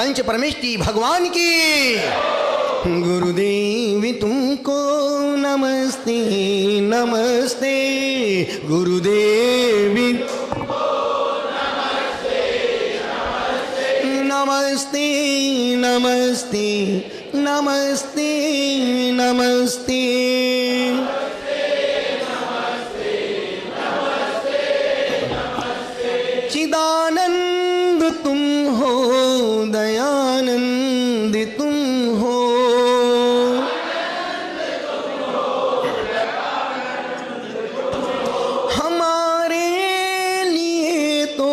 पंच परमेष्टि भगवान की। गुरुदेव तुमको नमस्ते नमस्ते, गुरुदेव नमस्ते नमस्ते नमस्ते नमस्ते। चिदानंद तुम हो, दयानंद तुम हो, हमारे लिए तो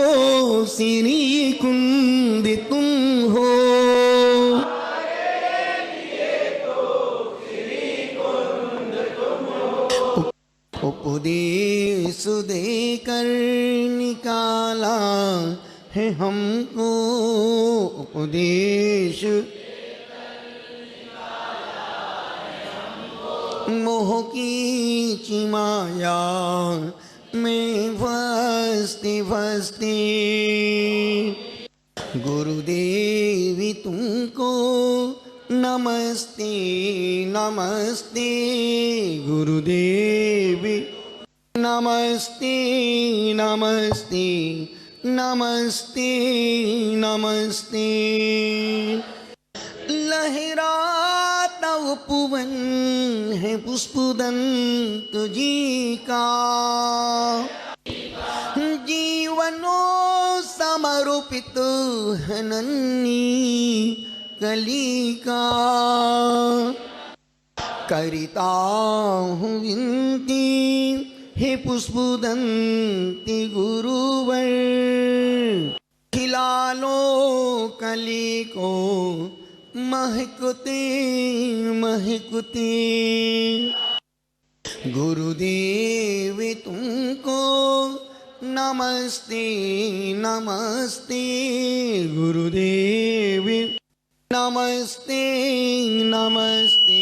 श्री कुंद तुम हो। उपदेश देकर निकाला है हमको, उपदेश मोह की चिमाया में फंसते फंसते। गुरुदेवी तुमको नमस्ते नमस्ते, गुरुदेवी नमस्ते नमस्ते नमस्ते नमस्ते। लहराता उपवन है पुष्पदंत जी का, जीवनों समर्पित है नन्ही कली का। करता हूँ विनती हे पुष्पदंती गुरुवर, खिला लो कली को महकते महकते। गुरुदेव तुमको नमस्ते नमस्ते, गुरुदेव नमस्ते नमस्ते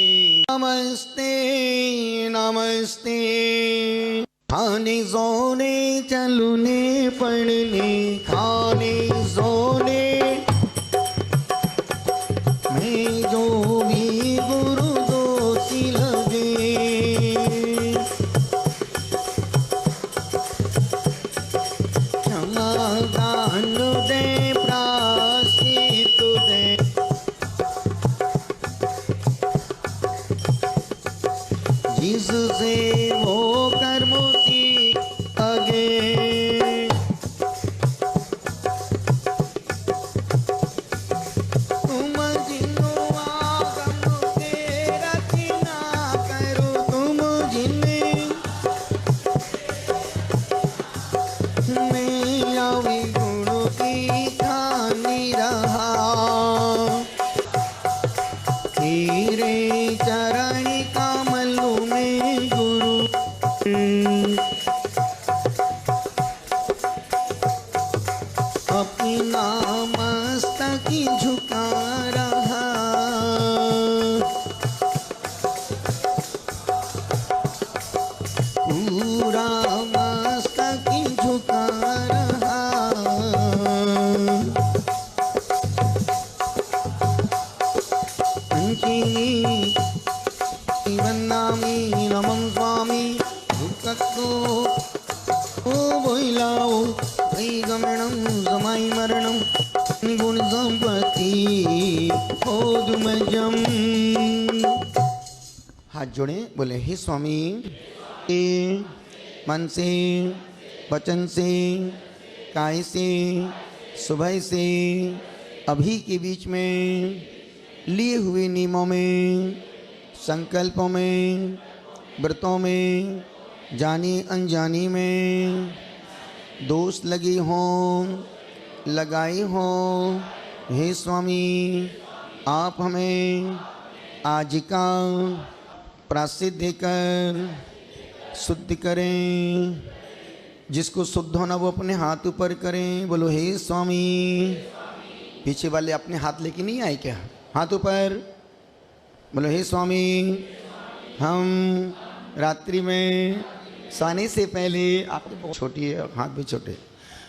नमस्ते नमस्ते। खाने सोने चलने पढ़ने खाने सोने में जो भी गुरु दोषी लगे, क्षमा दान दे प्रायश्चित दे। जिससे वो कर्म सीख आगे, तुम जिन्हों आगम के रचना करो, तुम जिन्हें मैं आवी गुणों की खानी रहा। तेरे चरण कमलों में गुरु अपना मस्तक झुका रहा। पूरा मस्तक झुका रहा। वंदामि नमं स्वामी दुःखतो ओ बोइलाओ वैगमनं समय मरणं निगुण संपत्ति ओदुमजम। हाथ जोड़े बोले हे स्वामी, मन से वचन से काय से सुबह से अभी के बीच में लिए हुए नियमों में, संकल्पों में, व्रतों में, जानी अनजानी में दोष लगी हों लगाई हों, हे स्वामी आप हमें आज का प्रायश्चित देकर शुद्ध करें। जिसको शुद्ध होना वो अपने हाथ ऊपर करें। बोलो हे स्वामी। पीछे वाले अपने हाथ लेके नहीं आए क्या? हाथ ऊपर। बोलो हे स्वामी, हम रात्रि में सोने से पहले, आप तो बहुत छोटी है हाथ भी छोटे।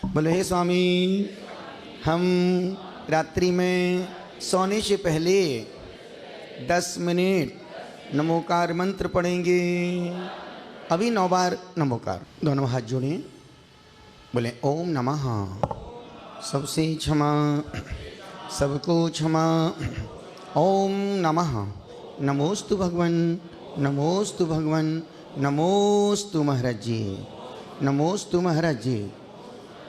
बोलो हे स्वामी, हम रात्रि में सोने से पहले 10 मिनट नमोकार मंत्र पढ़ेंगे। अभी 9 बार नमोकार, दोनों हाथ जोड़ें, बोले ओम नमः। सबसे क्षमा, सबको क्षमा। ओम नमः। नमोस्तु भगवन, नमोस्तु भगवन, नमोस्तु महाराज जी, नमोस्तु महाराज जी।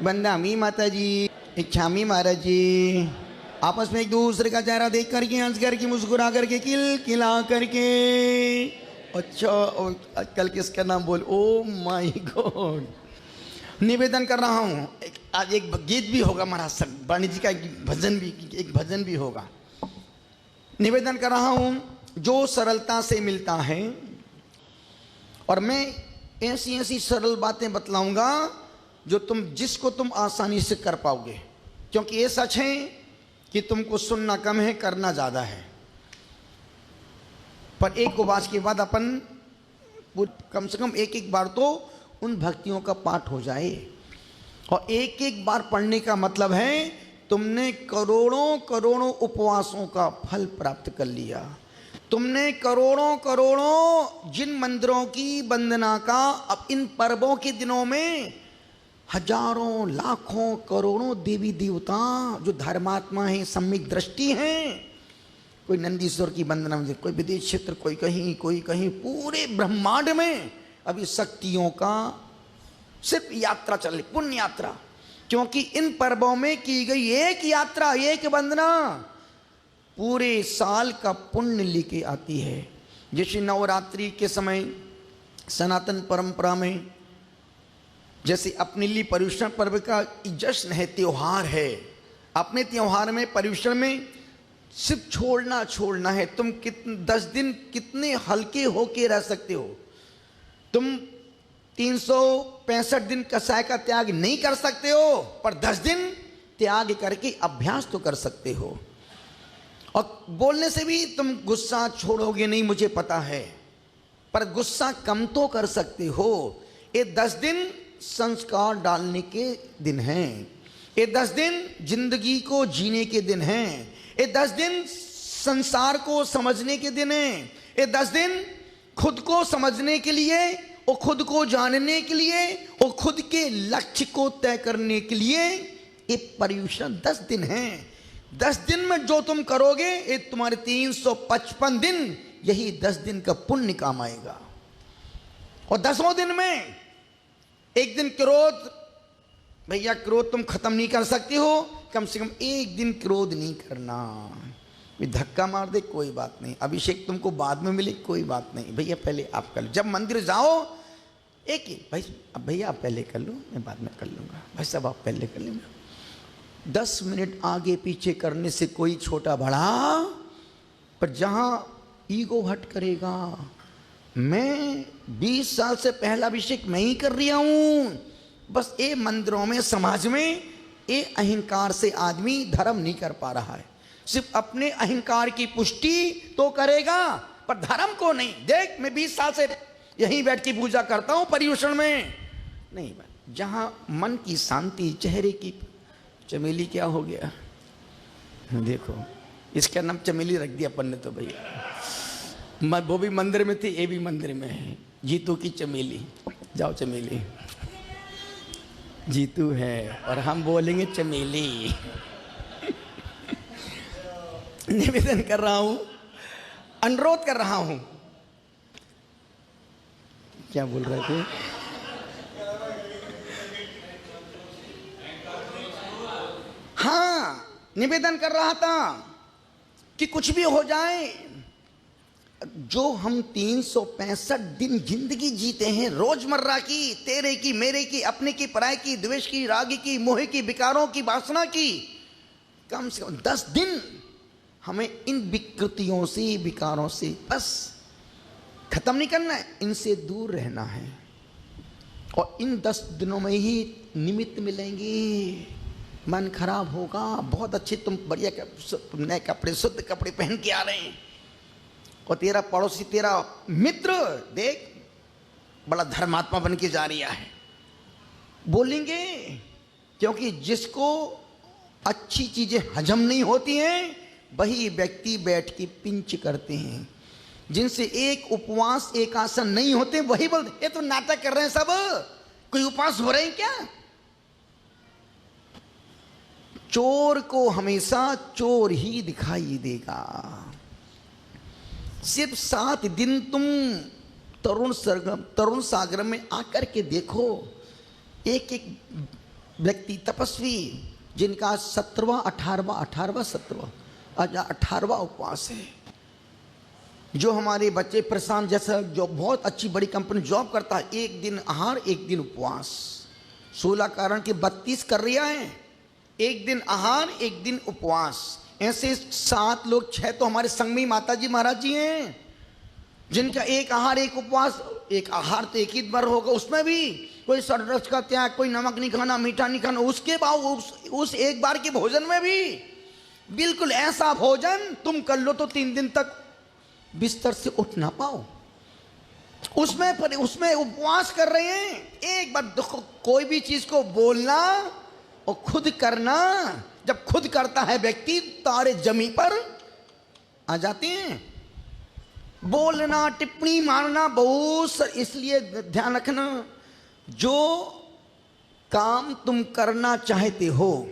बंदामी माता जी, इच्छामी महाराज जी। आपस में एक दूसरे का चेहरा देख करके, हंस करके, मुस्कुरा करके, किल किला करके। अच्छा, कल किसका नाम बोल? Oh my God. निवेदन कर रहा हूँ, आज एक गीत भी होगा महाराज सर, वाणी जी का एक भजन भी होगा। निवेदन कर रहा हूँ, जो सरलता से मिलता है, और मैं ऐसी ऐसी सरल बातें बतलाऊंगा जो जिसको तुम आसानी से कर पाओगे, क्योंकि ये सच है कि तुमको सुनना कम है, करना ज़्यादा है। पर एक उपवास के बाद अपन कम से कम एक बार तो उन भक्तियों का पाठ हो जाए। और एक बार पढ़ने का मतलब है तुमने करोड़ों करोड़ों उपवासों का फल प्राप्त कर लिया। तुमने करोड़ों करोड़ों जिन मंदिरों की वंदना का, अब इन पर्वों के दिनों में हजारों लाखों करोड़ों देवी देवता जो धर्मात्मा हैं, सम्यक दृष्टि हैं, कोई नंदीश्वर की वंदना में, कोई विदेश क्षेत्र, कोई कहीं, पूरे ब्रह्मांड में अभी शक्तियों का सिर्फ यात्रा चल रही, पुण्य यात्रा। क्योंकि इन पर्वों में की गई एक यात्रा, एक वंदना पूरे साल का पुण्य लेके आती है। जैसे नवरात्रि के समय सनातन परंपरा में जैसे अपने लिए पर्युषण पर्व का जश्न है, त्योहार है। अपने त्योहार में, पर्युषण में सिर्फ छोड़ना है। तुम 10 दिन कितने हल्के होके रह सकते हो। तुम 365 दिन कसाय का त्याग नहीं कर सकते हो, पर 10 दिन त्याग करके अभ्यास तो कर सकते हो। और बोलने से भी तुम गुस्सा छोड़ोगे नहीं, मुझे पता है, पर गुस्सा कम तो कर सकते हो। ये 10 दिन संस्कार डालने के दिन हैं। ये 10 दिन जिंदगी को जीने के दिन हैं। ये 10 दिन संसार को समझने के दिन हैं। ये 10 दिन खुद को समझने के लिए और खुद को जानने के लिए और खुद के लक्ष्य को तय करने के लिए ये पर्युषण 10 दिन हैं। 10 दिन में जो तुम करोगे, ये तुम्हारे 355 दिन, यही 10 दिन का पुण्य काम आएगा। और 10वें दिन में एक दिन क्रोध, भैया क्रोध तुम खत्म नहीं कर सकते हो, कम से कम एक दिन क्रोध नहीं करना। धक्का मार दे कोई बात नहीं, अभिषेक तुमको बाद में मिले कोई बात नहीं, भैया पहले आप कर लो। जब मंदिर जाओ एक ही, भाई अब भैया आप पहले कर लो, मैं बाद में कर लूँगा, भाई साहब आप पहले कर लेंगे। 10 मिनट आगे पीछे करने से कोई छोटा बड़ा, पर जहाँ ईगो हट करेगा, मैं 20 साल से पहला अभिषेक मैं ही कर रहा हूँ, बस ये मंदिरों में, समाज में ये अहंकार से आदमी धर्म नहीं कर पा रहा है। सिर्फ अपने अहंकार की पुष्टि तो करेगा, पर धर्म को नहीं। देख मैं 20 साल से यहीं बैठ के पूजा करता हूँ पर्युषण में, नहीं। जहाँ मन की शांति, चेहरे की चमेली, क्या हो गया देखो, इसका नाम चमेली रख दिया अपन ने तो भैया। वो भी मंदिर में थी, ये भी मंदिर में है, जीतू की चमेली। जाओ चमेली, जीतू है और हम बोलेंगे चमेली। निवेदन कर रहा हूं, अनुरोध कर रहा हूं। क्या बोल रहे थे? हाँ, निवेदन कर रहा था कि कुछ भी हो जाए, जो हम 365 दिन जिंदगी जीते हैं, रोजमर्रा की, तेरे की, मेरे की, अपने की, पराये की, द्वेष की, राग की, मोह की, विकारों की, वासना की, कम से कम 10 दिन हमें इन विकृतियों से, विकारों से बस खत्म नहीं करना है, इनसे दूर रहना है। और इन 10 दिनों में ही निमित्त मिलेंगे, मन खराब होगा, बहुत अच्छे तुम बढ़िया नए कपड़े, शुद्ध कपड़े पहन के आ रहे हैं, और तेरा पड़ोसी, तेरा मित्र देख बड़ा धर्मात्मा बन के जा रहा है, बोलेंगे। क्योंकि जिसको अच्छी चीजें हजम नहीं होती हैं, वही व्यक्ति बैठ के पिंच करते हैं। जिनसे एक उपवास एक आसन नहीं होते वही बोलते ये तो नाटक कर रहे हैं, सब कोई उपवास हो रहे हैं क्या। चोर को हमेशा चोर ही दिखाई देगा। सिर्फ 7 दिन तुम तरुण सागर में आकर के देखो, एक एक व्यक्ति तपस्वी जिनका 17वां 18वां 17वां उपवास है। जो हमारे बच्चे प्रशांत जैसा जो बहुत अच्छी बड़ी कंपनी जॉब करता है, 1 दिन आहार 1 दिन उपवास, 16 कारण के 32 कर रहा है। 1 दिन आहार 1 दिन उपवास, ऐसे 7 लोग 6 तो हमारे संग में माता जी महाराज जी हैं जिनका 1 आहार 1 उपवास। 1 आहार तो 1 ही बार होगा, उसमें भी कोई सररस का त्याग, कोई नमक नहीं खाना, मीठा नहीं खाना। उसके बाद उस 1 बार के भोजन में भी बिल्कुल ऐसा भोजन तुम कर लो तो 3 दिन तक बिस्तर से उठ ना पाओ। उसमें उपवास कर रहे हैं। एक बार देखो, कोई भी चीज को बोलना और खुद करना, जब खुद करता है व्यक्ति तारे जमी पर आ जाते हैं। बोलना टिप्पणी मारना बहुत, इसलिए ध्यान रखना, जो काम तुम करना चाहते हो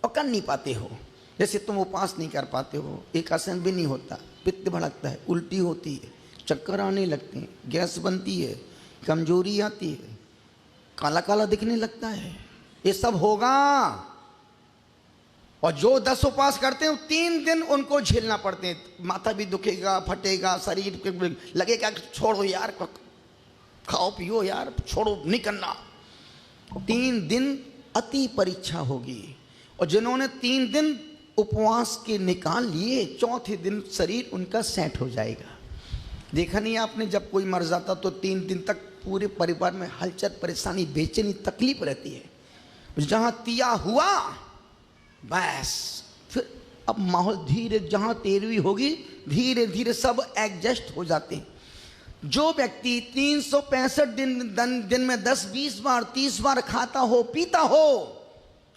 और कर नहीं पाते हो, जैसे तुम उपवास नहीं कर पाते हो, एक आसन भी नहीं होता, पित्त भड़कता है, उल्टी होती है, चक्कर आने लगते हैं, गैस बनती है, कमजोरी आती है, काला काला दिखने लगता है, ये सब होगा। और जो 10 उपवास करते हैं 3 दिन उनको झेलना पड़ते हैं। माथा भी दुखेगा, फटेगा, शरीर लगेगा छोड़ो यार, खाओ पियो यार, छोड़ो नहीं करना। 3 दिन अति परीक्षा होगी। और जिन्होंने 3 दिन उपवास के निकाल लिए, चौथे दिन शरीर उनका सेट हो जाएगा। देखा नहीं आपने, जब कोई मर जाता तो 3 दिन तक पूरे परिवार में हलचल, परेशानी, बेचैनी, तकलीफ रहती है। जहां तिया हुआ बस फिर अब माहौल धीरे, जहां 13वीं होगी धीरे धीरे सब एडजस्ट हो जाते हैं। जो व्यक्ति 365 दिन में 10-20 बार 30 बार खाता हो, पीता हो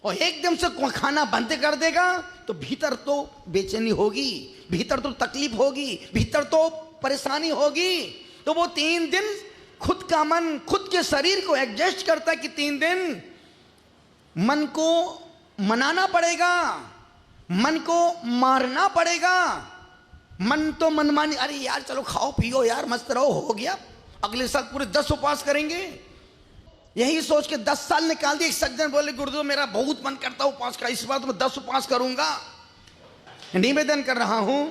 और एकदम से खाना बंद कर देगा तो भीतर तो बेचैनी होगी, भीतर तो तकलीफ होगी, भीतर तो परेशानी होगी। तो वो 3 दिन खुद का मन खुद के शरीर को एडजस्ट करता है कि 3 दिन मन को मनाना पड़ेगा, मन को मारना पड़ेगा। मन तो मनमानी, अरे यार चलो खाओ पियो यार, मस्त रहो, हो गया, अगले साल पूरे 10 उपवास करेंगे। यही सोच के 10 साल निकाल दिए। एक सज्जन बोले गुरुदेव मेरा बहुत मन करता उपवास का, इस बार तो मैं 10 उपवास करूंगा, निवेदन कर रहा हूं।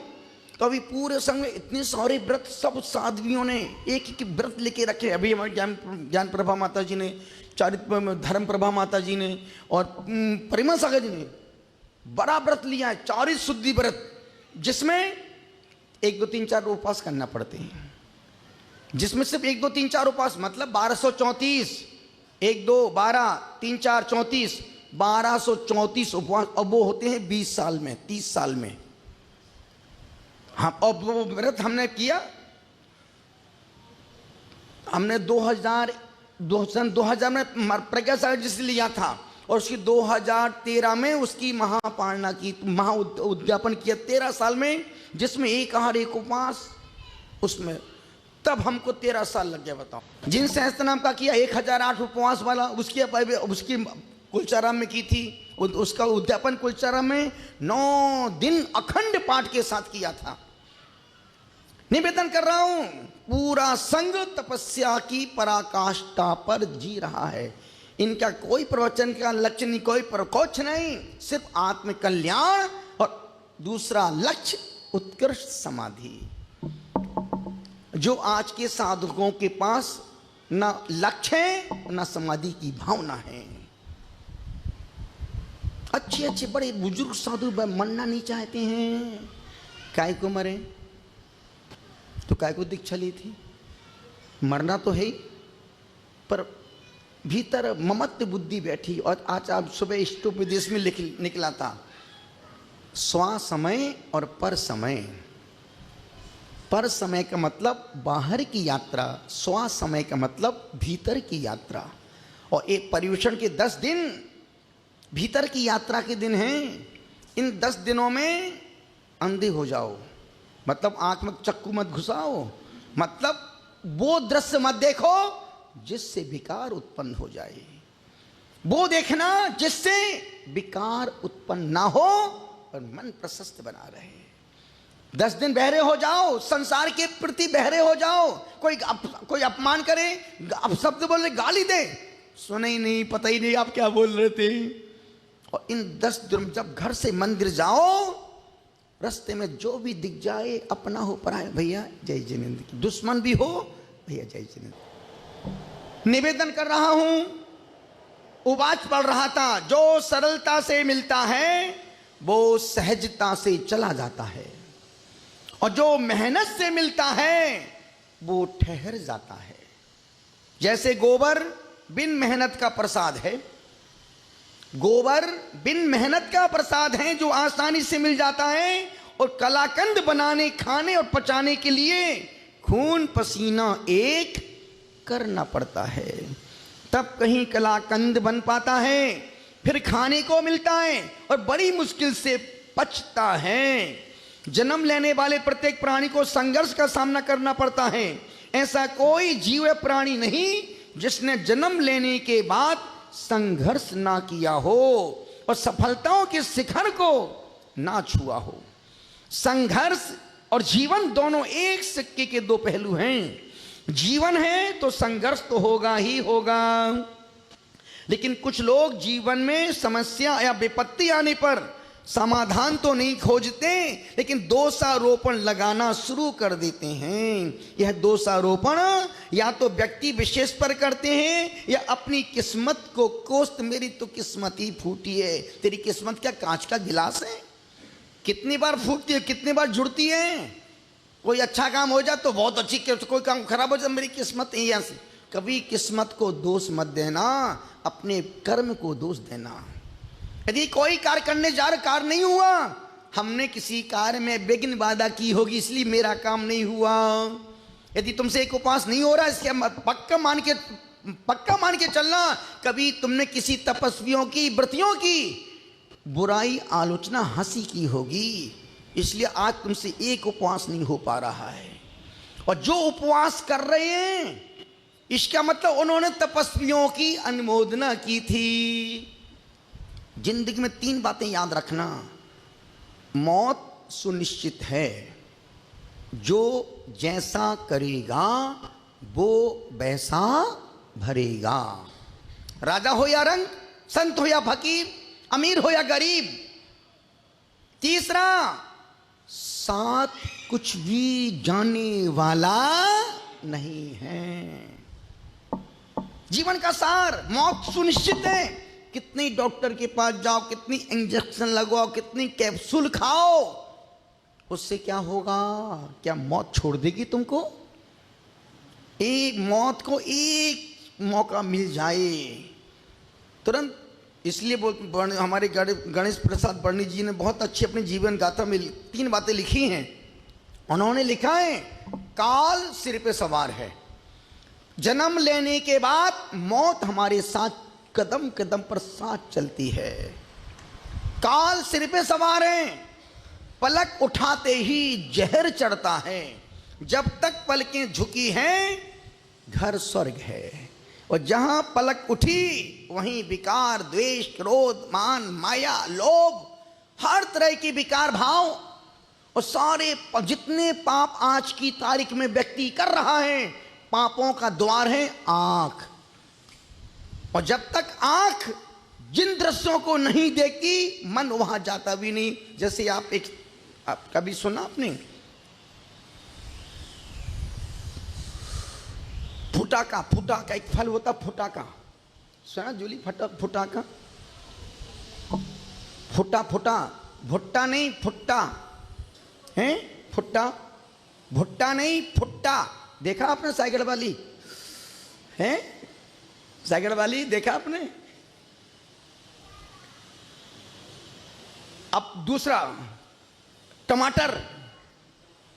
तो अभी पूरे संग में इतने सारे व्रत सब साध्वियों ने एक एक व्रत लेके रखे। अभी हमारे ज्ञान प्रभा माता जी ने, चारित्र धर्म प्रभा माता जी ने और परिमा सागर जी ने बड़ा व्रत लिया है, 40 शुद्धि व्रत, जिसमें 1 2 3 4 उपवास करना पड़ते हैं। जिसमें सिर्फ 1 2 3 4 उपवास मतलब 1234, 1 2 12 3 4 34, 1234 उपवास। अब वो होते हैं 20 साल में, 30 साल में। हाँ, अब वो व्रत हमने किया, हमने 2000 में प्रज्ञा सागर जी से लिया था और उसकी 2013 में उसकी महापारणा की, महा उद्यापन किया 13 साल में, जिसमें 1 आहार 1 उपवास। उसमें तब हमको 13 साल लग गया। बताओ, जिन सहस्त्र नाम का किया 1008 उपवास वाला, उसकी कुलचाराम में की थी, उसका उद्यापन कुलचाराम में 9 दिन अखंड पाठ के साथ किया था। निवेदन कर रहा हूं, पूरा संघ तपस्या की पराकाष्ठा पर जी रहा है। इनका कोई प्रवचन का लक्ष्य नहीं, कोई प्रकोच नहीं, सिर्फ आत्म कल्याण और दूसरा लक्ष्य उत्कृष्ट समाधि। जो आज के साधकों के पास ना लक्ष्य है ना समाधि की भावना है। अच्छे अच्छे बड़े बुजुर्ग साधु मरना नहीं चाहते हैं, काय को मरे, तो काय को दीक्षा ली थी, मरना तो है ही, पर भीतर ममत्व बुद्धि बैठी। और आज आप सुबह इष्टोपदेश में निकला था, स्वा समय और पर समय। पर समय का मतलब बाहर की यात्रा, स्वा समय का मतलब भीतर की यात्रा। और एक पर्युषण के 10 दिन भीतर की यात्रा के दिन हैं। इन 10 दिनों में अंधे हो जाओ, मतलब आंख में चक्कू मत घुसाओ, मतलब वो दृश्य मत देखो जिससे विकार उत्पन्न हो जाए, वो देखना जिससे विकार उत्पन्न ना हो और मन प्रशस्त बना रहे। 10 दिन बहरे हो जाओ, संसार के प्रति बहरे हो जाओ। कोई अपमान करे, अब शब्द बोले, गाली दे, सुने ही नहीं, पता ही नहीं आप क्या बोल रहे थे। और इन 10 दिन जब घर से मंदिर जाओ, रास्ते में जो भी दिख जाए, अपना हो पराया, भैया जय जिनेंद्र की, दुश्मन भी हो भैया जय जिनेंद्र। निवेदन कर रहा हूं, उवाच पढ़ रहा था, जो सरलता से मिलता है वो सहजता से चला जाता है, और जो मेहनत से मिलता है वो ठहर जाता है। जैसे गोबर बिन मेहनत का प्रसाद है, गोबर बिन मेहनत का प्रसाद है जो आसानी से मिल जाता है, और कलाकंद बनाने, खाने और पचाने के लिए खून पसीना एक करना पड़ता है, तब कहीं कलाकंद बन पाता है, फिर खाने को मिलता है और बड़ी मुश्किल से पचता है। जन्म लेने वाले प्रत्येक प्राणी को संघर्ष का सामना करना पड़ता है। ऐसा कोई जीव प्राणी नहीं जिसने जन्म लेने के बाद संघर्ष ना किया हो और सफलताओं के शिखर को ना छुआ हो। संघर्ष और जीवन दोनों एक सिक्के के 2 पहलू हैं। जीवन है तो संघर्ष तो होगा ही होगा, लेकिन कुछ लोग जीवन में समस्या या विपत्ति आने पर समाधान तो नहीं खोजते, लेकिन दोषारोपण लगाना शुरू कर देते हैं। यह दोषारोपण या तो व्यक्ति विशेष पर करते हैं या अपनी किस्मत को कोस्त, मेरी तो किस्मत ही फूटी है। तेरी किस्मत क्या कांच का गिलास है? कितनी बार फूटती है, कितनी बार जुड़ती है। कोई अच्छा काम हो जाए तो बहुत अच्छी, कोई काम खराब हो जाए मेरी किस्मत ही ऐसी। कभी किस्मत को दोष मत देना, अपने कर्म को दोष देना। यदि कोई कार्य करने जा रहा, कार्य नहीं हुआ, हमने किसी कार्य में विघ्न बाधा की होगी इसलिए मेरा काम नहीं हुआ। यदि तुमसे एक उपवास नहीं हो रहा, इसके पक्का मान के चलना, कभी तुमने किसी तपस्वियों की, व्रतियों की बुराई आलोचना हंसी की होगी, इसलिए आज तुमसे एक उपवास नहीं हो पा रहा है। और जो उपवास कर रहे हैं इसका मतलब उन्होंने तपस्वियों की अनुमोदना की थी। जिंदगी में 3 बातें याद रखना। मौत सुनिश्चित है, जो जैसा करेगा वो वैसा भरेगा। राजा हो या रंग, संत हो या फकीर, अमीर हो या गरीब। तीसरा, साथ कुछ भी जाने वाला नहीं है। जीवन का सार, मौत सुनिश्चित है। कितनी डॉक्टर के पास जाओ, कितनी इंजेक्शन लगवाओ, कितनी कैप्सूल खाओ, उससे क्या होगा? क्या मौत छोड़ देगी तुमको? एक मौत को एक मौका मिल जाए तुरंत। इसलिए हमारे गणेश प्रसाद बर्णी जी ने बहुत अच्छी अपनी जीवन गाथा में 3 बातें लिखी हैं। उन्होंने लिखा है, काल सिर पे सवार है। जन्म लेने के बाद मौत हमारे साथ कदम कदम पर साथ चलती है। काल सिर पे सवार है, पलक उठाते ही जहर चढ़ता है। जब तक पलकें झुकी हैं घर स्वर्ग है, और जहां पलक उठी वहीं विकार, द्वेष, क्रोध, मान, माया, लोभ, हर तरह के विकार भाव और सारे जितने पाप आज की तारीख में व्यक्ति कर रहा है, पापों का द्वार है आंख। और जब तक आंख जिन दृश्यों को नहीं देखती, मन वहां जाता भी नहीं। जैसे आप कभी सुना आपने, फुटाका एक फल होता, फुटाका सुना जूली? फुटाका, फुटा भुट्टा नहीं, फुट्टा है, भुट्टा नहीं, फुट्टा। देखा आपने साइकिल वाली है? साइकिल वाली देखा आपने? अब दूसरा, टमाटर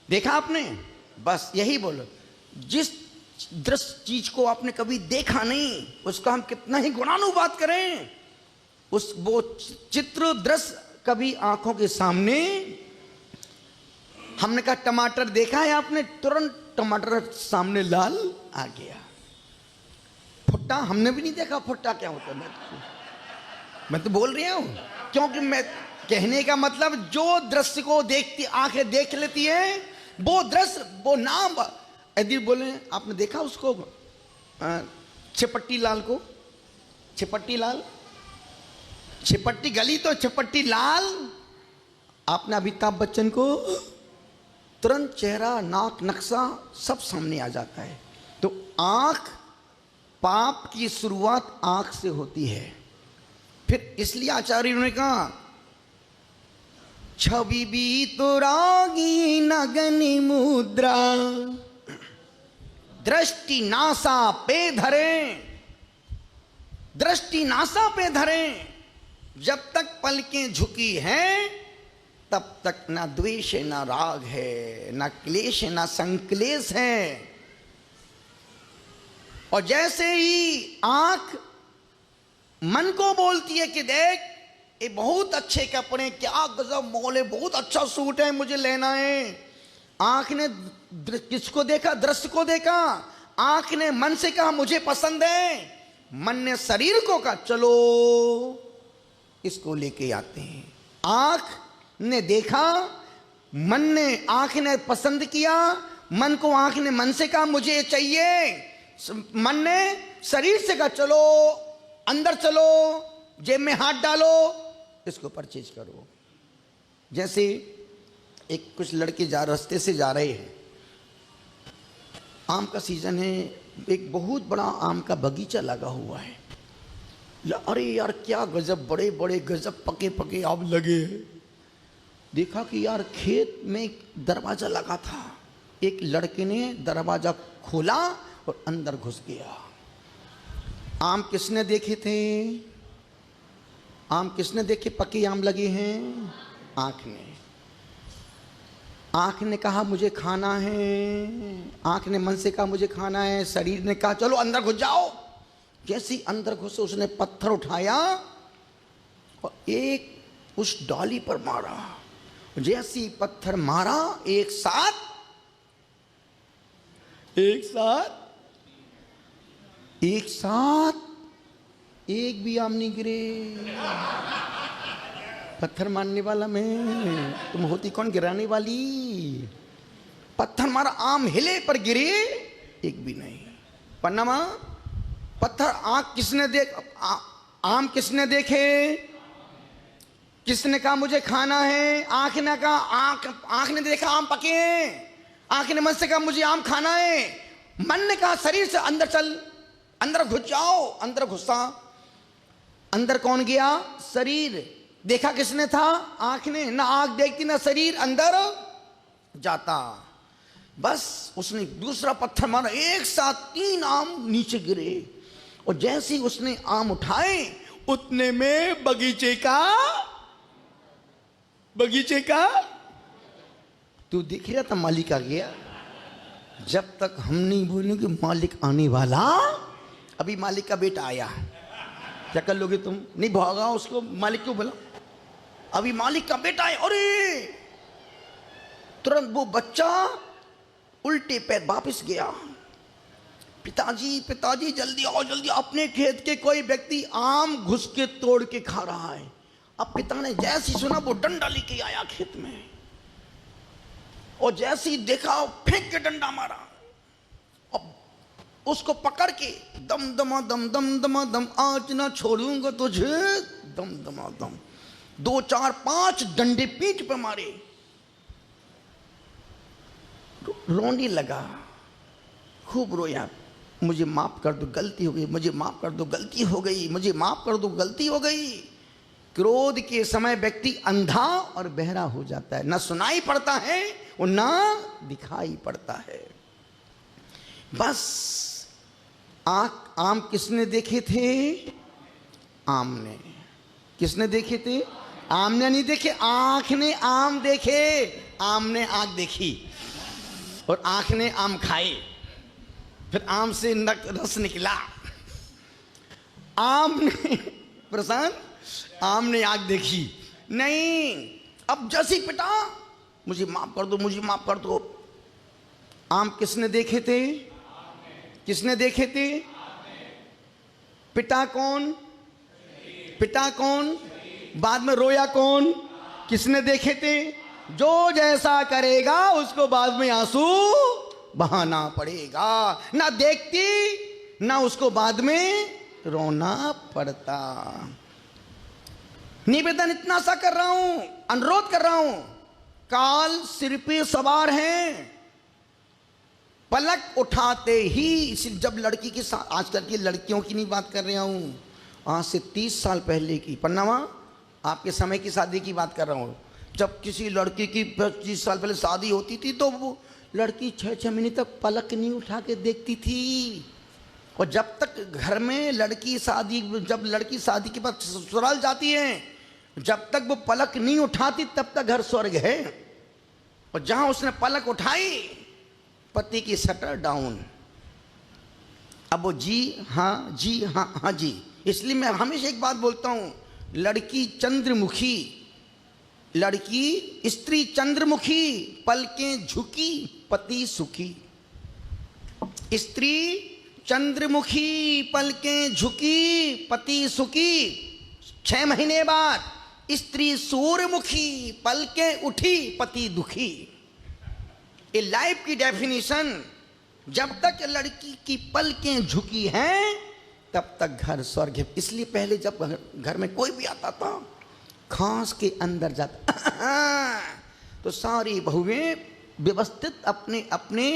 देखा आपने? बस यही बोलो, जिस दृश्य चीज को आपने कभी देखा नहीं, उसका हम कितना ही गुणानुवाद करें, उस वो चित्र दृश्य कभी आंखों के सामने। हमने कहा टमाटर देखा है आपने, तुरंत टमाटर सामने लाल आ गया। भुट्टा हमने भी नहीं देखा, भुट्टा क्या होता है। मैं तो बोल रही हूं, क्योंकि मैं कहने का मतलब जो दृश्य को देखती आंखें देख लेती है, वो दृश्य, वो नाम। यदि बोले आपने देखा उसको छिपट्टी लाल को, छिपट्टी लाल, छिपट्टी गली तो छिपट्टी लाल। आपने अमिताभ बच्चन को, तुरंत चेहरा, नाक, नक्शा सब सामने आ जाता है। तो आंख, पाप की शुरुआत आंख से होती है। फिर इसलिए आचार्यों ने कहा छवि भी तो रागी नगनी मुद्रा, दृष्टि नासा पे धरे, दृष्टि नासा पे धरे। जब तक पलकें झुकी हैं तब तक ना द्वेष है, ना राग है, ना क्लेश है, ना संक्लेश है। और जैसे ही आंख मन को बोलती है कि देख ये बहुत अच्छे कपड़े, क्या गजब मॉल है, बहुत अच्छा सूट है, मुझे लेना है। आंख ने किसको देखा? दृश्य को देखा। आंख ने मन से कहा मुझे पसंद है। मन ने शरीर को कहा चलो इसको लेके आते हैं। आंख ने देखा, मन ने, आंख ने पसंद किया, मन को आंख ने मन से कहा मुझे ये चाहिए। मन ने शरीर से कहा चलो अंदर चलो, जेब में हाथ डालो, इसको परचेज करो। जैसे एक कुछ लड़के रास्ते से जा रहे हैं, आम का सीजन है, एक बहुत बड़ा आम का बगीचा लगा हुआ है। अरे यार क्या गजब, बड़े बड़े गजब पके पके आम लगे हैं। देखा कि यार खेत में दरवाजा लगा था। एक लड़के ने दरवाजा खोला और अंदर घुस गया। आम किसने देखे थे? आम किसने देखे? पके आम लगे हैं आंख ने। आंख ने कहा मुझे खाना है, आंख ने मन से कहा मुझे खाना है। शरीर ने कहा चलो अंदर घुस जाओ। जैसे अंदर घुसे उसने पत्थर उठाया और एक उस डाली पर मारा। जैसी पत्थर मारा, एक साथ एक भी आम नहीं गिरे। पत्थर मारने वाला मैं, तुम होती कौन गिराने वाली? पत्थर मारा, आम हिले पर गिरे एक भी नहीं। पन्नमा पत्थर, आंख किसने आम किसने देखे? किसने कहा मुझे खाना है? आंख ने कहा, आंख ने देखा आम पके हैं। आंख ने मन से कहा मुझे आम खाना है। मन ने कहा शरीर से अंदर चल, अंदर घुस जाओ। अंदर घुसा। अंदर कौन गया? शरीर। देखा किसने था? आंख ने। ना आंख देखती ना शरीर अंदर जाता। बस उसने दूसरा पत्थर मारा, एक साथ 3 आम नीचे गिरे। और जैसे ही उसने आम उठाए, उतने में बगीचे का तू दिख रहा था, मालिक आ गया। जब तक हम नहीं बोलेंगे कि मालिक आने वाला, अभी मालिक का बेटा आया, क्या कर लोगे तुम? नहीं भागा उसको, मालिक क्यों बोला? अभी मालिक का बेटा है। अरे तुरंत वो बच्चा उल्टे पैर वापस गया। पिताजी जल्दी आओ, जल्दी। अपने खेत के कोई व्यक्ति आम घुस के तोड़ के खा रहा है। अब पिता ने जैसी सुना, वो डंडा लेके आया खेत में, और जैसे ही देखा फेंक के डंडा मारा। अब उसको पकड़ के दम दमा दम, आज ना छोड़ूंगा तुझे, दम दमा दम। 2 4 5 डंडे पीठ पे मारे। रोने लगा, खूब रोया, मुझे माफ कर दो, गलती हो गई, मुझे माफ कर दो, गलती हो गई, मुझे माफ कर दो, गलती हो गई। क्रोध के समय व्यक्ति अंधा और बहरा हो जाता है, ना सुनाई पड़ता है और ना दिखाई पड़ता है। बस आम किसने देखे थे? आम ने। किसने देखे थे? आम ने नहीं देखे, आंख ने आम देखे। आम ने आंख देखी और आंख ने आम खाए। फिर आम से रस निकला। आम ने प्रशांत, आम ने आग देखी नहीं। अब जैसे पिता, मुझे माफ कर दो, मुझे माफ कर दो। आम किसने देखे थे? किसने देखे थे? पिता कौन? पिता कौन? बाद में रोया कौन? किसने देखे थे? जो जैसा करेगा उसको बाद में आंसू बहाना पड़ेगा। ना देखती ना उसको बाद में रोना पड़ता। निवेदन इतना सा कर रहा हूं, अनुरोध कर रहा हूं, काल सिर पे सवार है। पलक उठाते ही, जब लड़की के साथ, आजकल की लड़कियों की नहीं बात कर रहा हूं, आज से 30 साल पहले की, पन्नामा आपके समय की शादी की बात कर रहा हूं। जब किसी लड़की की 25 साल पहले शादी होती थी तो वो लड़की 6-6 महीने तक पलक नहीं उठा के देखती थी। और जब तक घर में लड़की शादी, जब लड़की शादी के बाद ससुराल जाती है, जब तक वो पलक नहीं उठाती तब तक घर स्वर्ग है। और जहां उसने पलक उठाई, पति की शटर डाउन। अब वो जी हाँ, जी हाँ, हाँ जी। इसलिए मैं हमेशा एक बात बोलता हूं, लड़की चंद्रमुखी, लड़की स्त्री चंद्रमुखी, पलकें झुकी पति सुखी। स्त्री चंद्रमुखी, पलकें झुकी पति सुखी। 6 महीने बाद स्त्री सूर्यमुखी, पलकें उठी पति दुखी। ये लाइफ की डेफिनेशन। जब तक लड़की की पलकें झुकी हैं तब तक घर स्वर्ग है। इसलिए पहले जब घर में कोई भी आता था, खांस के अंदर जाता तो सारी बहुएं व्यवस्थित अपने अपने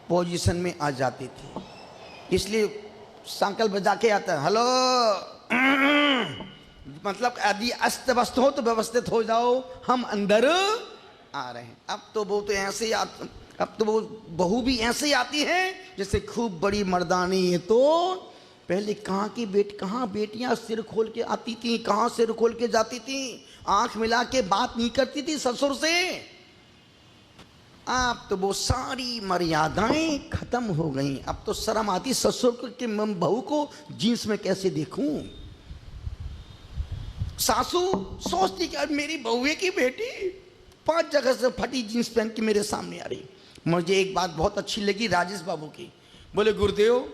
पोजीशन में आ जाती थी। इसलिए सांकल बजा के आता, हेलो, मतलब यदि अस्त व्यस्त हो तो व्यवस्थित हो जाओ, हम अंदर आ रहे हैं। अब तो वो तो ऐसे अब तो वो बहू भी ऐसे आती है जैसे खूब बड़ी मर्दानी है। तो पहले कहाँ बेटियां सिर खोल के आती थी, कहाँ सिर खोल के जाती थी, आंख मिला के बात नहीं करती थी ससुर से। अब तो वो सारी मर्यादाएं खत्म हो गई। अब तो शर्म आती ससुर के बहू को जींस में कैसे देखूं। सासू सोचती कि मेरी बहुए की बेटी 5 जगह से फटी जींस पहन के मेरे सामने आ रही। मुझे एक बात बहुत अच्छी लगी राजेश बाबू की। बोले, गुरुदेव,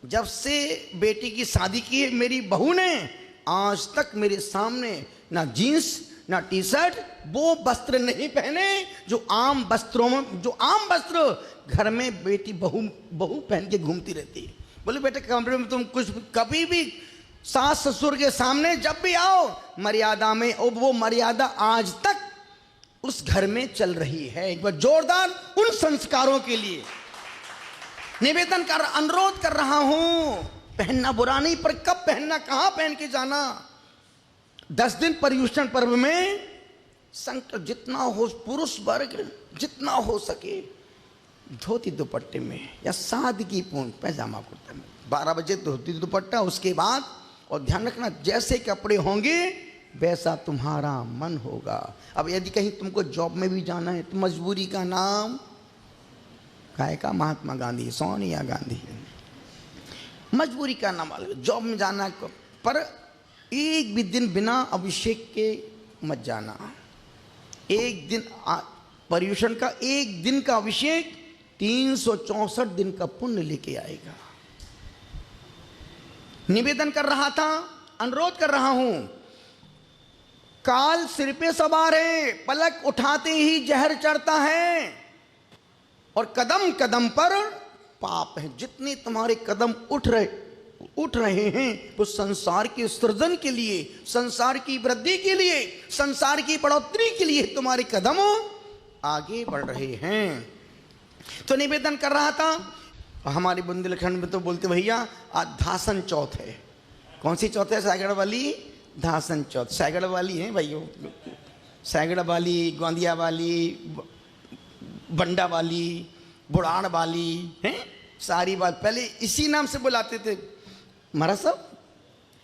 जब से बेटी की शादी की है मेरी बहू ने आज तक मेरे सामने ना जीन्स ना टी शर्ट वो वस्त्र नहीं पहने जो आम वस्त्र घर में बेटी बहू पहन के घूमती रहती है। बोले, बेटे कमरे में तुम कुछ कभी भी सास ससुर के सामने जब भी आओ मर्यादा में, और वो मर्यादा आज तक उस घर में चल रही है। एक बार जोरदार उन संस्कारों के लिए निवेदन कर, अनुरोध कर रहा हूं। पहनना बुरा नहीं, पर कब पहनना, कहां पहन के जाना। 10 दिन पर्युषण पर्व में संकल्प जितना हो, पुरुष वर्ग जितना हो सके धोती दुपट्टे में या सादगीपूर्ण पैजामा कुर्ता में, 12 बजे धोती दुपट्टा, उसके बाद। और ध्यान रखना, जैसे कपड़े होंगे वैसा तुम्हारा मन होगा। अब यदि कहीं तुमको जॉब में भी जाना है तो मजबूरी का नाम काय का, महात्मा गांधी, सोनिया गांधी, मजबूरी का नाम जॉब में जाना। पर एक भी दिन बिना अभिषेक के मत जाना। एक दिन पर्युषण का, एक दिन का अभिषेक 364 दिन का पुण्य लेके आएगा। निवेदन कर रहा था, अनुरोध कर रहा हूं, काल सिर पे सवार है, पलक उठाते ही जहर चढ़ता है और कदम कदम पर पाप है। जितने तुम्हारे कदम उठ रहे हैं वो संसार के सृजन के लिए, संसार की वृद्धि के लिए, संसार की बढ़ोतरी के लिए तुम्हारे कदम आगे बढ़ रहे हैं। तो निवेदन कर रहा था, हमारे बुंदेलखंड में तो बोलते भैया आज धासन चौथ है। कौन सी चौथ है? सागड़ वाली धासन चौथ। सागड़ वाली है भाइयों, सागड़ वाली, गोंदिया वाली, बंडा वाली, बुढ़ान वाली हैं, सारी बात पहले इसी नाम से बुलाते थे। महाराज साहब,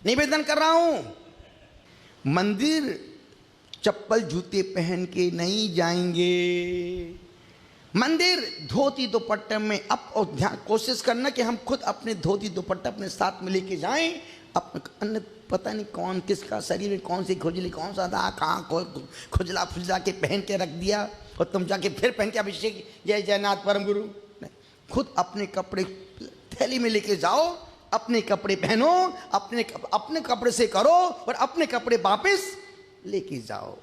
निवेदन कर रहा हूं, मंदिर चप्पल जूते पहन के नहीं जाएंगे। मंदिर धोती दुपट्टे में। अब ध्यान, कोशिश करना कि हम खुद अपने धोती दुपट्टा अपने साथ में लेके जाएं। अन्य पता नहीं कौन किसका शरीर में कौन सी खुजली कौन सा था कहाँ खुजला फुजला के पहन के रख दिया और तुम जाके फिर पहन के अभिषेक जय जयनाथ परम गुरु। खुद अपने कपड़े थैली में लेके जाओ, अपने कपड़े पहनो, अपने कपड़े से करो और अपने कपड़े वापस लेके जाओ।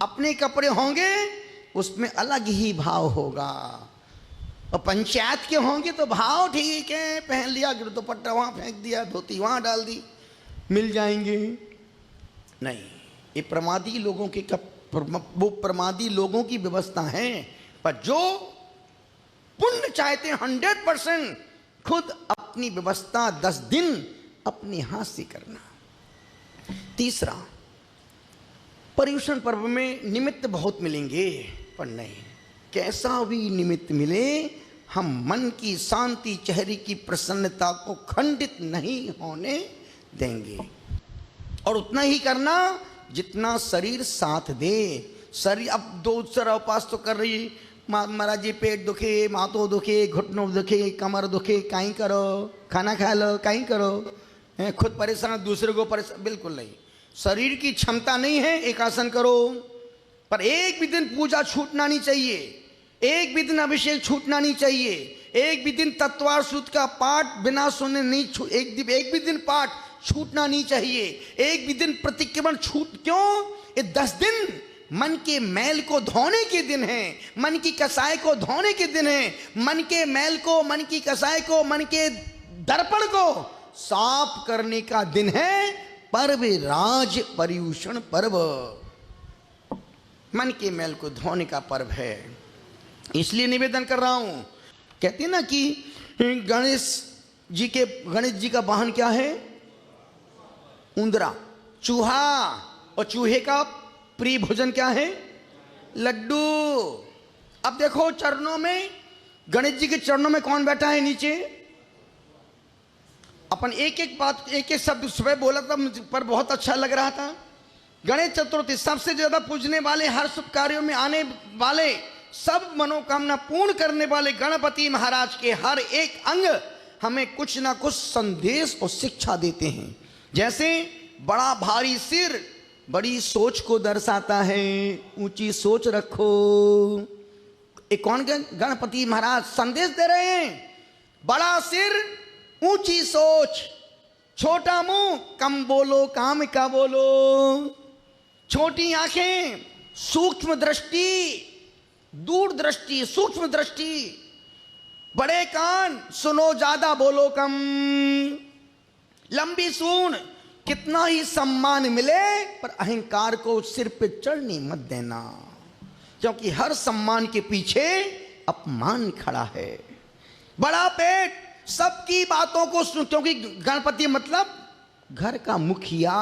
अपने कपड़े होंगे उसमें अलग ही भाव होगा, और पंचायत के होंगे तो भाव ठीक है, पहन लिया दुपट्टा वहाँ फेंक दिया, धोती वहाँ डाल दी, मिल जाएंगे। नहीं, ये प्रमादी लोगों के वो प्रमादी लोगों की व्यवस्था है। पर जो पुण्य चाहते हैं 100% खुद अपनी व्यवस्था 10 दिन अपने हाथ से करना। तीसरा, पर्युषण पर्व में निमित्त बहुत मिलेंगे, पर नहीं, कैसा भी निमित्त मिले हम मन की शांति, चेहरे की प्रसन्नता को खंडित नहीं होने देंगे। और उतना ही करना जितना शरीर साथ दे। शरीर अब दूसरा उपास तो कर रही, महाराज जी पेट दुखे, माथो दुखे, घुटनों दुखे, कमर दुखे, काई करो, खाना खा लो, काई करो, खुद परेशान दूसरे को परेशान, बिल्कुल नहीं। शरीर की क्षमता नहीं है, एक आसन करो, पर एक भी दिन पूजा छूटना नहीं चाहिए, एक भी दिन अभिषेक छूटना नहीं चाहिए, एक भी दिन तत्वार सूत्र का पाठ बिना सुने नहीं एक भी दिन पाठ छूटना नहीं चाहिए, एक भी दिन प्रतिक्रमण छूट क्यों? ये 10 दिन मन के मैल को धोने के दिन है, मन की कसाई को धोने के दिन है, मन के मैल को, मन की कसाई को, मन के दर्पण को साफ करने का दिन है पर्व राज पर्युषण पर्व। मन के मैल को धोने का पर्व है, इसलिए निवेदन कर रहा हूं। कहते हैं ना कि गणेश जी का वाहन क्या है? उंदरा, चूहा, और चूहे का प्रिय भोजन क्या है? लड्डू। अब देखो चरणों में, गणेश जी के चरणों में कौन बैठा है नीचे? अपन एक एक बात, एक एक शब्द सुबह बोला था, पर बहुत अच्छा लग रहा था। गणेश चतुर्थी सबसे ज्यादा पूजने वाले, हर शुभ कार्यों में आने वाले, सब मनोकामना पूर्ण करने वाले गणपति महाराज के हर एक अंग हमें कुछ ना कुछ संदेश और शिक्षा देते हैं। जैसे बड़ा भारी सिर बड़ी सोच को दर्शाता है, ऊंची सोच रखो। एक कौन गणपति महाराज संदेश दे रहे हैं? बड़ा सिर ऊंची सोच, छोटा मुंह कम बोलो काम का बोलो, छोटी आंखें सूक्ष्म दृष्टि, दूरदृष्टि सूक्ष्म दृष्टि, बड़े कान सुनो ज्यादा बोलो कम, लंबी सूंड कितना ही सम्मान मिले पर अहंकार को सिर पे चढ़ने मत देना, क्योंकि हर सम्मान के पीछे अपमान खड़ा है। बड़ा पेट सबकी बातों को सुन, क्योंकि गणपति मतलब घर का मुखिया,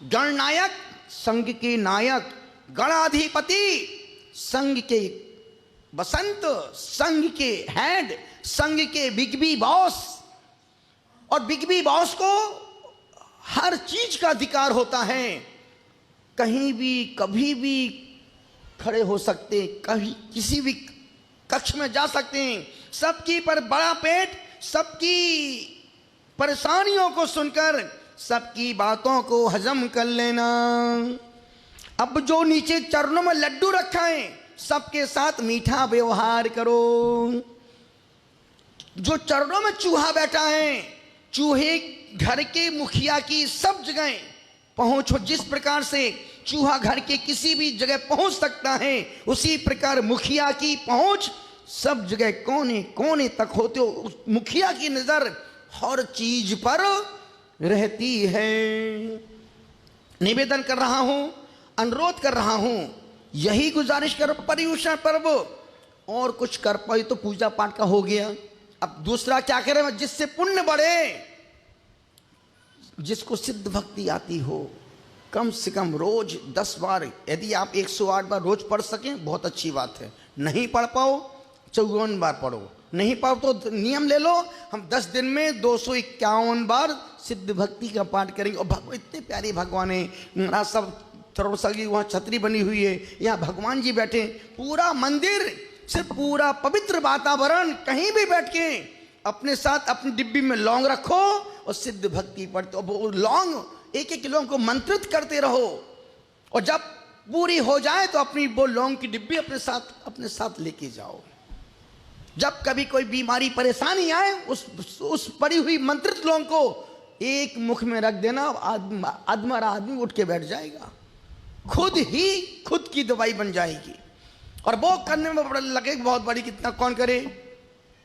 गणनायक संघ के नायक, गणाधिपति संघ के बसंत, संघ के हेड, संघ के बिग बी बॉस। और बिग बी बॉस को हर चीज का अधिकार होता है, कहीं भी कभी भी खड़े हो सकते, कहीं किसी भी कक्ष में जा सकते हैं। सबकी पर बड़ा पेट सबकी परेशानियों को सुनकर सबकी बातों को हजम कर लेना। अब जो नीचे चरणों में लड्डू रखा है, सबके साथ मीठा व्यवहार करो। जो चरणों में चूहा बैठा है, चूहे घर के मुखिया की सब जगह पहुंच हो। जिस प्रकार से चूहा घर के किसी भी जगह पहुंच सकता है, उसी प्रकार मुखिया की पहुंच सब जगह कोने कोने तक होते हो। उस मुखिया की नजर हर चीज पर रहती है। निवेदन कर रहा हूं, अनुरोध कर रहा हूं, यही गुजारिश करो। पर्युषण पर्व और कुछ कर पाए तो पूजा पाठ का हो गया। अब दूसरा क्या करें जिससे पुण्य बढ़े? जिसको सिद्ध भक्ति आती हो, कम से कम रोज 10 बार, यदि आप 108 बार रोज पढ़ सकें बहुत अच्छी बात है। नहीं पढ़ पाओ 54 बार पढ़ो, नहीं पाओ तो नियम ले लो, हम 10 दिन में 251 बार सिद्ध भक्ति का पाठ करेंगे। और इतने प्यारे भगवान है, मेरा सब की वहाँ छतरी बनी हुई है, यहाँ भगवान जी बैठे, पूरा मंदिर से पूरा पवित्र वातावरण। कहीं भी बैठ के अपने साथ अपनी डिब्बी में लौंग रखो और सिद्ध भक्ति पढ़ते हो, वो लौंग एक एक लौंग को मंत्रित करते रहो, और जब पूरी हो जाए तो अपनी वो लौंग की डिब्बी अपने साथ लेके जाओ। जब कभी कोई बीमारी परेशानी आए उस पड़ी हुई मंत्रित लौंग को एक मुख में रख देना, अधमरा आदमी उठ के बैठ जाएगा, खुद की दवाई बन जाएगी। और वो करने में बड़ा लगे बहुत बड़ी, कितना कौन करे,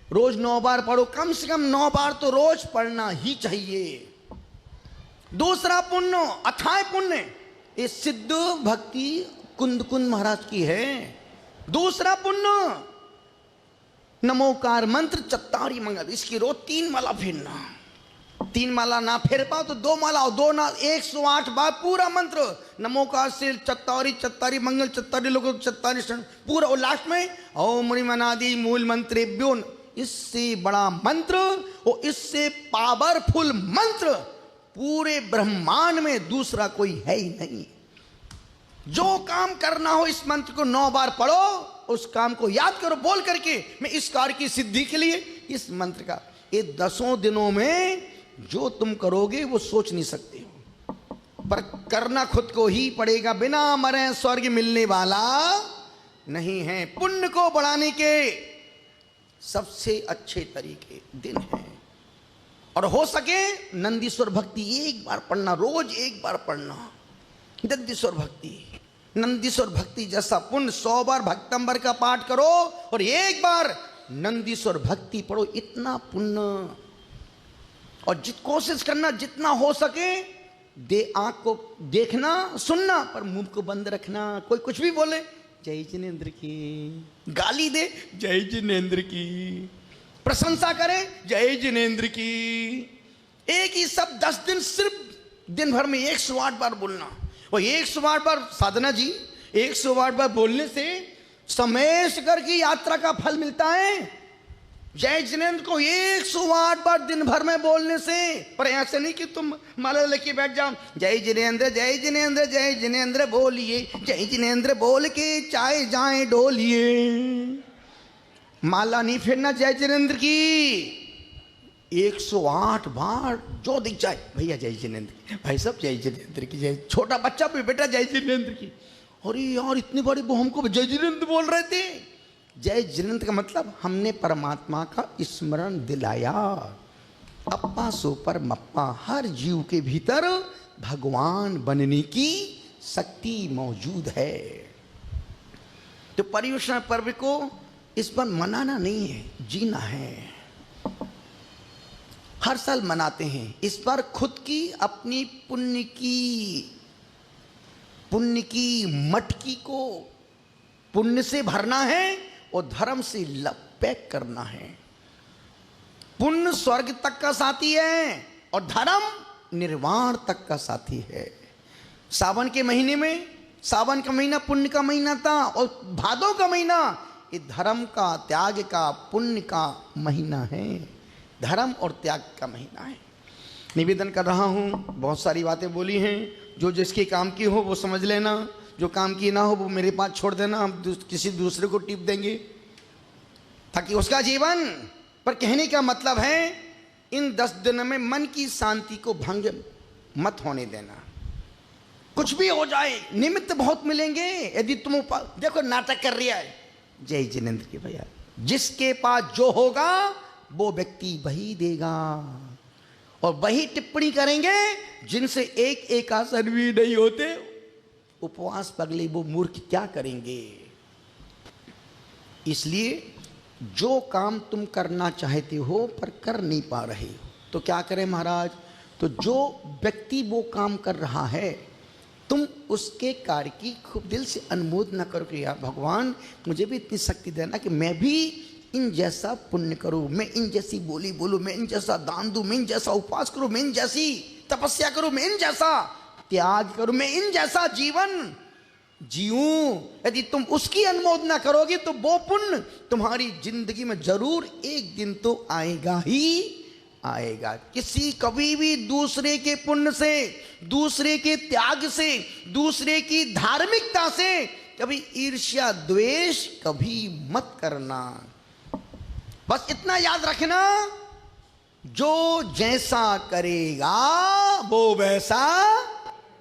रोज 9 बार पढ़ो, कम से कम 9 बार तो रोज पढ़ना ही चाहिए। दूसरा पुण्य, अथाय पुण्य, ये सिद्ध भक्ति कुंद महाराज की है। दूसरा पुण्य नमोकार मंत्र चत्तारी मंगल, इसकी रोज 3 माला फेरना। 3 माला ना फेर पाओ तो 2 माला, और 2 ना 108 बार पूरा मंत्र नमोकार से चत्तारी मंगल चत्तारी लोग चत्तारी पूरा, और लास्ट में ओम मनादि मूल मंत्रेभ्यो, इससे बड़ा मंत्र और इससे पावरफुल मंत्र पूरे ब्रह्मांड में दूसरा कोई है ही नहीं। जो काम करना हो इस मंत्र को 9 बार पढ़ो, उस काम को याद करो बोल करके, मैं इस कार्य की सिद्धि के लिए इस मंत्र का, ये 10 दिनों में जो तुम करोगे वो सोच नहीं सकते हो, पर करना खुद को ही पड़ेगा, बिना मरे स्वर्ग मिलने वाला नहीं है। पुण्य को बढ़ाने के सबसे अच्छे तरीके दिन हैं, और हो सके नंदीश्वर भक्ति एक बार पढ़ना, रोज एक बार पढ़ना नंदीश्वर भक्ति। नंदीश्वर भक्ति जैसा पुण्य 100 बार भक्तंबर का पाठ करो और एक बार नंदीश्वर भक्ति पढ़ो, इतना पुण्य। और कोशिश करना जितना हो सके आंख को देखना सुनना, पर मुंह को बंद रखना। कोई कुछ भी बोले जय जिनेंद्र की, गाली दे जय जिनेंद्र की, प्रशंसा करे जय जिनेंद्र की, एक ही सब 10 दिन सिर्फ दिन भर में 108 बार बोलना। और 108 बार साधना जी, 108 बार बोलने से समेशकर की यात्रा का फल मिलता है। जय जिनेंद्र को 108 बार दिन भर में बोलने से, पर ऐसे नहीं कि तुम माला लेके बैठ जाओ, जय जिनेंद्र जय जिनेंद्र जय जिनेंद्र बोलिए, जय जिनेंद्र बोल के चाहे जाए डोलिए। माला नहीं फेरना जय जिनेंद्र की, 108 बार जो दिख जाए, भैया जय जिनेंद्र की, भाई साहब जय जिनेंद्र की, जय छोटा बच्चा भी बेटा जय जिनेंद्र की। अरे यार इतने बड़े वो हमको जय जिनेंद्र बोल रहे थे। जय जिनेंद्र का मतलब हमने परमात्मा का स्मरण दिलाया। अप्पा सो पर मप्पा, हर जीव के भीतर भगवान बनने की शक्ति मौजूद है। तो पर्युषण पर्व को इस पर मनाना नहीं है, जीना है। हर साल मनाते हैं इस पर, खुद की अपनी पुण्य की मटकी को पुण्य से भरना है और धर्म से पैक करना है। पुण्य स्वर्ग तक का साथी है और धर्म निर्वाण तक का साथी है। सावन के महीने में, सावन का महीना पुण्य का महीना था, और भादों का महीना ये धर्म का, त्याग का, पुण्य का महीना है। धर्म और त्याग का महीना है। निवेदन कर रहा हूँ, बहुत सारी बातें बोली हैं, जो जिसके काम की हो वो समझ लेना, जो काम की ना हो वो मेरे पास छोड़ देना, हम किसी दूसरे को टिप देंगे ताकि उसका जीवन। पर कहने का मतलब है इन 10 दिनों में मन की शांति को भंग मत होने देना। कुछ भी हो जाए, निमित्त बहुत मिलेंगे। यदि तुम देखो नाटक कर रही है, जय जिनेंद्र की भैया, जिसके पास जो होगा वो व्यक्ति वही देगा, और वही टिप्पणी करेंगे जिनसे एक आसन भी नहीं होते। उपवास पगले वो मूर्ख क्या करेंगे। इसलिए जो काम तुम करना चाहते हो पर कर नहीं पा रहे हो तो क्या करें महाराज। तो जो व्यक्ति वो काम कर रहा है, तुम उसके कार्य की खूब दिल से अनुमोदना करो कि यार भगवान मुझे भी इतनी शक्ति देना कि मैं भी इन जैसा पुण्य करूं, मैं इन जैसी बोली बोलूं, मैं इन जैसा दान दूं, मैं इन जैसा उपवास करूं, मैं इन जैसी तपस्या करूं, मैं इन जैसा त्याग करूं, मैं इन जैसा जीवन जीऊं। यदि तुम उसकी अनुमोदना करोगे तो वो पुण्य तुम्हारी जिंदगी में जरूर एक दिन तो आएगा ही आएगा। किसी कभी भी दूसरे के पुण्य से, दूसरे के त्याग से, दूसरे की धार्मिकता से कभी ईर्ष्या द्वेष कभी मत करना। बस इतना याद रखना, जो जैसा करेगा वो वैसा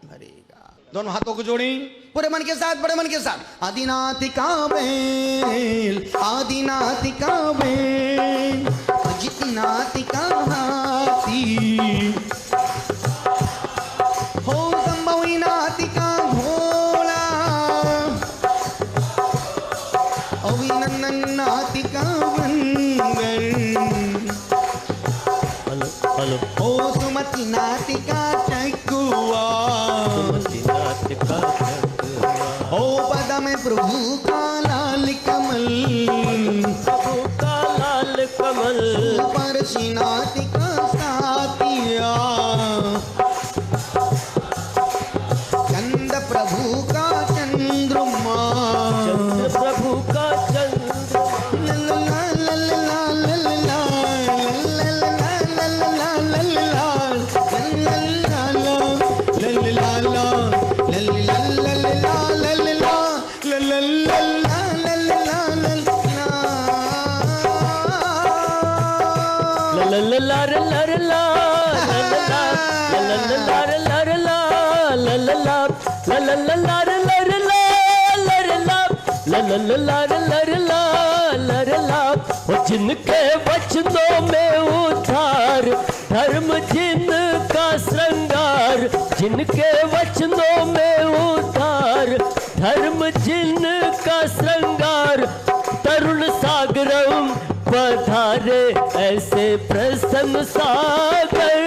भरेगा। दोनों हाथों को जोड़ी पूरे मन के साथ, बड़े मन के साथ। आदिनाथ काबेल, आदिनाथ काबेल, अजितनाथ का हाथी, हो संभवीनाथ का भोला, अभिनंदनाथ का मंगल, हो सुमतिनाथ का चकुआ, हो पद में प्रभु का लाल कमल, प्रभु का लाल कमल, परशीनाथ का सातिया, चंद प्रभु का चंद्रमा, चंद्र प्रभु का चंद्रमा, जिनके वचनों में उद्धार, धर्म जिनका श्रृंगार, जिनके वचनों में उद्धार, धर्म जिनका श्रृंगार, तरुण सागरम पधारे ऐसे प्रसन्न सागर।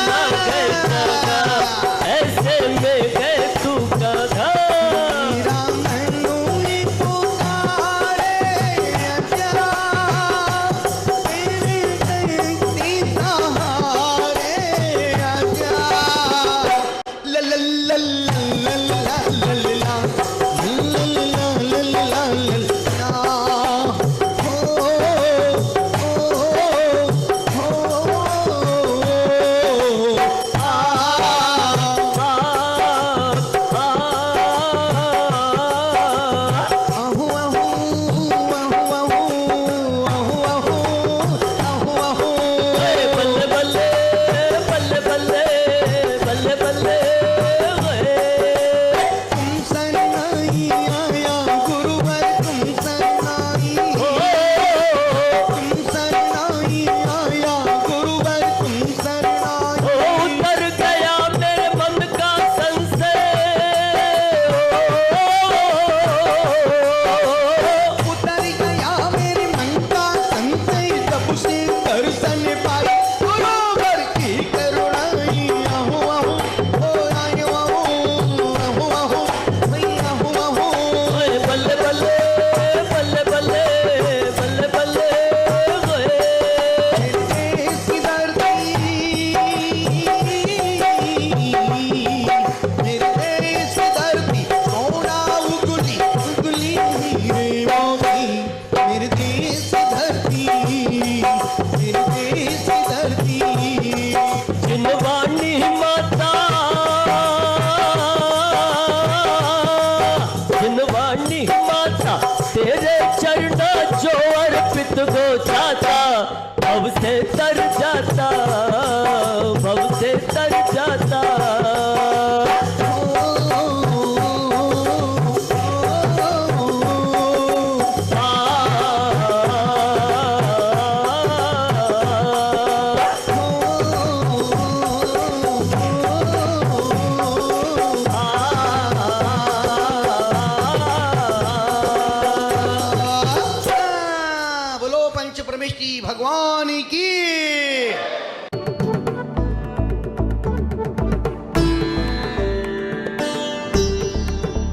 ना गए सगा, ऐसे में गए तू कहा। मेरा मैनू ही पुकारे अजरा, तेरी शक्ति सहारे अजरा। ला ला ला ला ला ला ला ला ला ला ला ला। हो आहू आहू आहू आहू आहू आहू आहू। बल्ले बल्ले बल्ले बल्ले बल्ले बल्ले तुम शरणाई आया गुरुवर, तुम शरणाई, तुम शरणाई आया गुरुवर, तुम शरणाई। उतर गया मेरे मन का संशय, उतर गया मेरे मन का संशय, जब से दर्शन पाई गुरुवर की करुणाई। आहू आहू ओ आयो आहू आहू आहू भई आहू आहू। बल्ले बल्ले बल्ले बल्ले बल्ले बल्ले मेरे देश की धरती, मेरे देश की धरती सोना उगली उगली हीरे मोती। मेरे देश की धरती, मेरे देश की धरती। जिनवानी माता, जिनवानी माता तेरे चरण जो अर्पित हो जाता, भव से तर जाता, भव से तर जाता। बोलो पंच परमेष्टि भगवान की।